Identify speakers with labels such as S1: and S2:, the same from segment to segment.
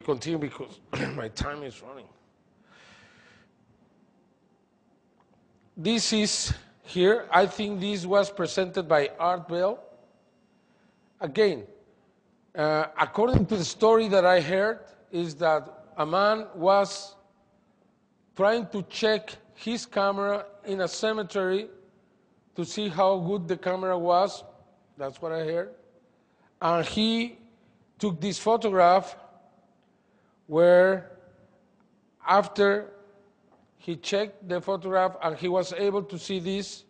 S1: continue because my time is running. This is here. I think this was presented by Art Bell. Again, according to the story that I heard, is that a man was trying to check his camera in a cemetery to see how good the camera was. That's what I heard. And he took this photograph where after he checked the photograph and he was able to see this.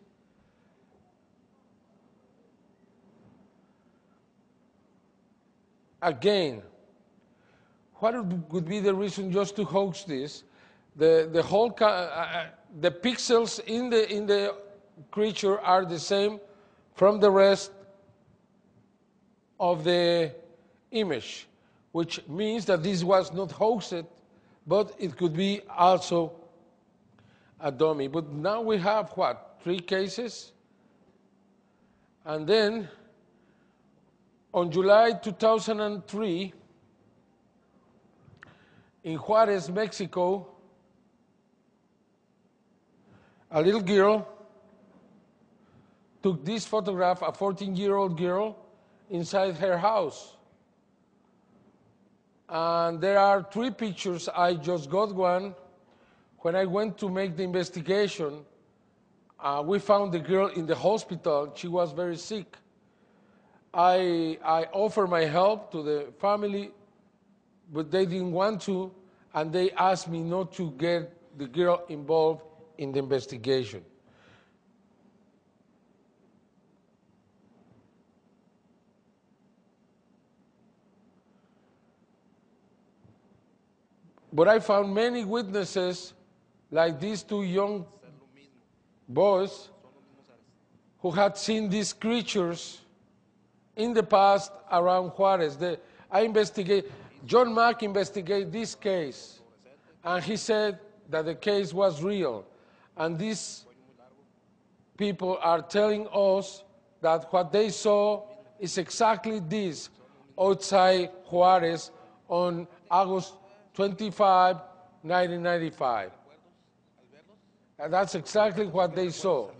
S1: Again, what would be the reason just to hoax this? The pixels in the creature are the same from the rest of the image, which means that this was not hoaxed, but it could be also a dummy. But now we have what, 3 cases? And then on July 2003, in Juarez, Mexico, a little girl took this photograph, a 14-year-old girl, inside her house. And there are 3 pictures. I just got one. When I went to make the investigation, we found the girl in the hospital. She was very sick. I offered my help to the family, but they didn't want to, and they asked me not to get the girl involved in the investigation. But I found many witnesses, like these 2 young boys, who had seen these creatures in the past around Juarez. John Mack investigated this case, and he said that the case was real. And these people are telling us that what they saw is exactly this outside Juarez on August 25, 1995. And that's exactly what they saw.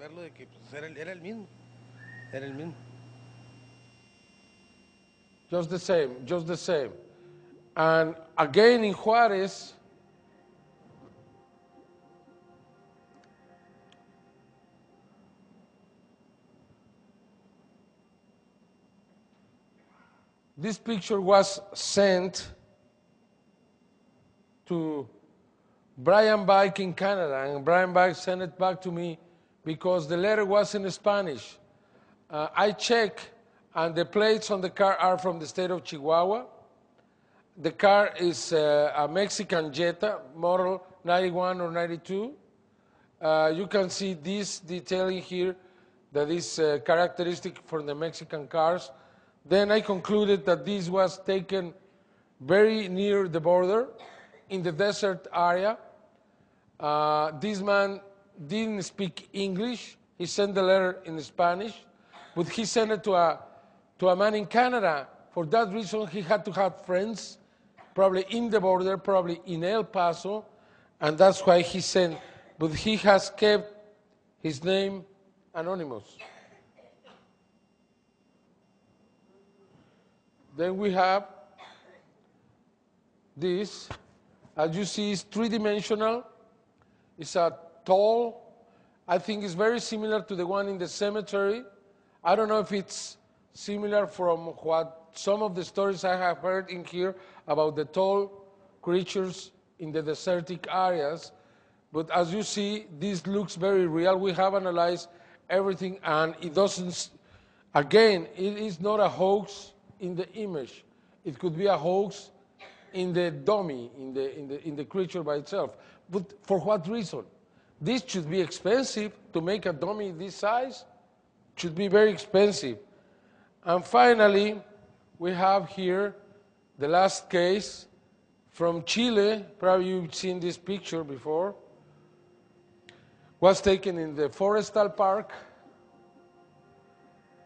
S1: Just the same, just the same. And again in Juarez, this picture was sent to Brian Bike in Canada, and Brian Bike sent it back to me because the letter was in Spanish. I checked, and the plates on the car are from the state of Chihuahua. The car is a Mexican Jetta, model 91 or 92. You can see this detailing here that is characteristic for the Mexican cars. Then I concluded that this was taken very near the border, in the desert area. This man didn't speak English. He sent the letter in Spanish, but he sent it to a man in Canada. For that reason, he had to have friends, probably in the border, probably in El Paso, and that's why he sent. But he has kept his name anonymous. Then we have this. As you see, it's 3-dimensional. It's a tall. I think it's very similar to the one in the cemetery. I don't know if it's similar from what some of the stories I have heard in here about the tall creatures in the desertic areas. But as you see, this looks very real. We have analyzed everything, and it doesn't, again, it is not a hoax in the image. It could be a hoax in the dummy, in the creature by itself. But for what reason? This should be expensive to make a dummy this size. It should be very expensive. And finally, we have here the last case from Chile. Probably you've seen this picture before. Was taken in the Forestal Park,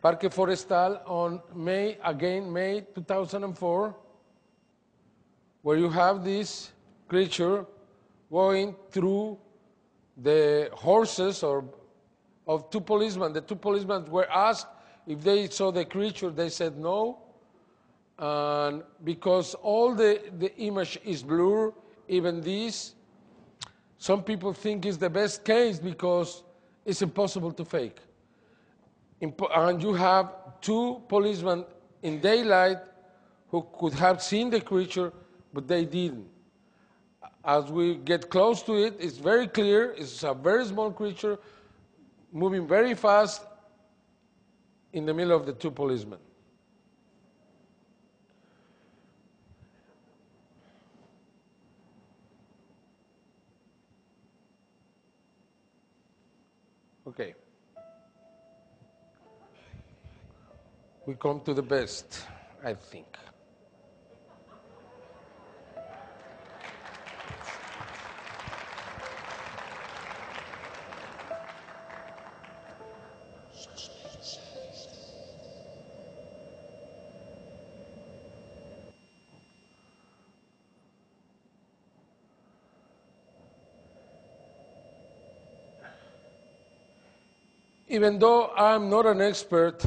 S1: Parque Forestal, on May 2004. where you have this creature going through the horses of two policemen. The two policemen were asked if they saw the creature. They said no. And because all the image is blurred, even this, some people think it's the best case because it's impossible to fake. And you have two policemen in daylight who could have seen the creature, but they didn't. As we get close to it, it's very clear. It's a very small creature moving very fast in the middle of the two policemen. Okay. We come to the best, I think. Even though I'm not an expert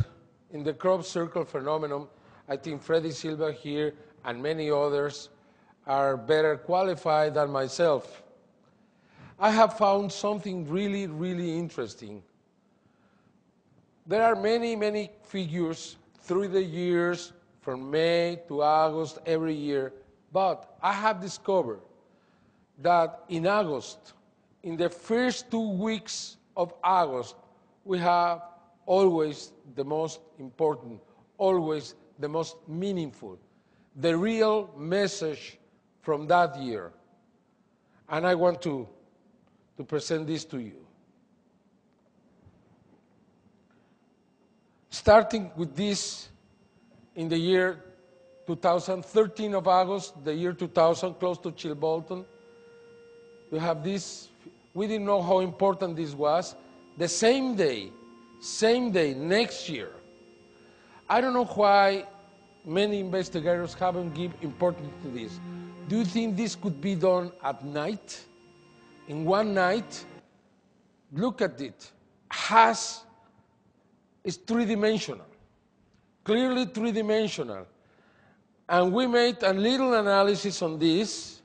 S1: in the crop circle phenomenon, I think Freddy Silva here and many others are better qualified than myself. I have found something really, really interesting. There are many, many figures through the years, from May to August every year, but I have discovered that in August, in the first 2 weeks of August, we have always the most important, always the most meaningful, the real message from that year. And I want to present this to you. Starting with this, in the year 2013 of August, the year 2000, close to Chilbolton, you have this. We didn't know how important this was. The same day, next year. I don't know why many investigators haven't given importance to this. Do you think this could be done at night? In one night? Look at it. It's three-dimensional, clearly three-dimensional. And we made a little analysis on this,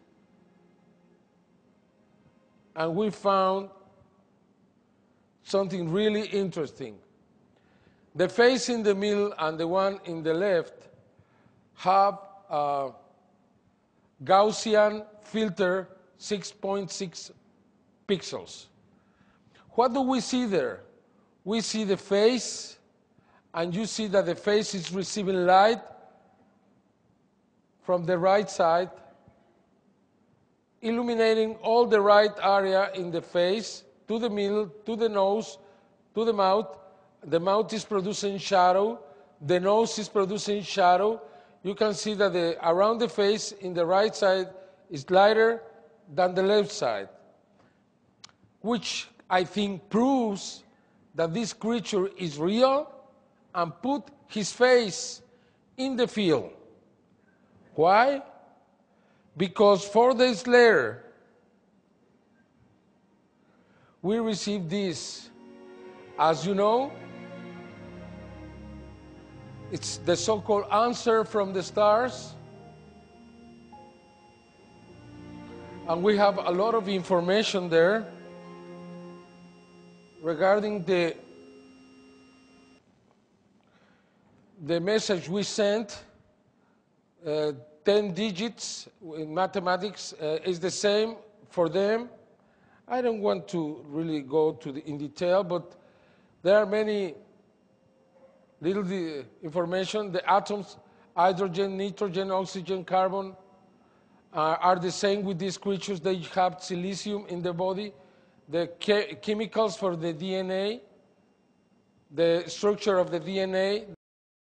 S1: and we found something really interesting. The face in the middle and the one in the left have a Gaussian filter 6.6 pixels. What do we see there? We see the face, and you see that the face is receiving light from the right side, illuminating all the right area in the face, to the middle, to the nose, to the mouth. The mouth is producing shadow. The nose is producing shadow. You can see that around the face in the right side is lighter than the left side, which I think proves that this creature is real and put his face in the field. Why? Because 4 days later, we received this. As you know, it's the so-called answer from the stars. And we have a lot of information there regarding the message we sent. 10 digits in mathematics is the same for them. I don't want to really go in detail, but there are many little information. The atoms, hydrogen, nitrogen, oxygen, carbon, are the same with these creatures. They have silicium in the body. The chemicals for the DNA, the structure of the DNA,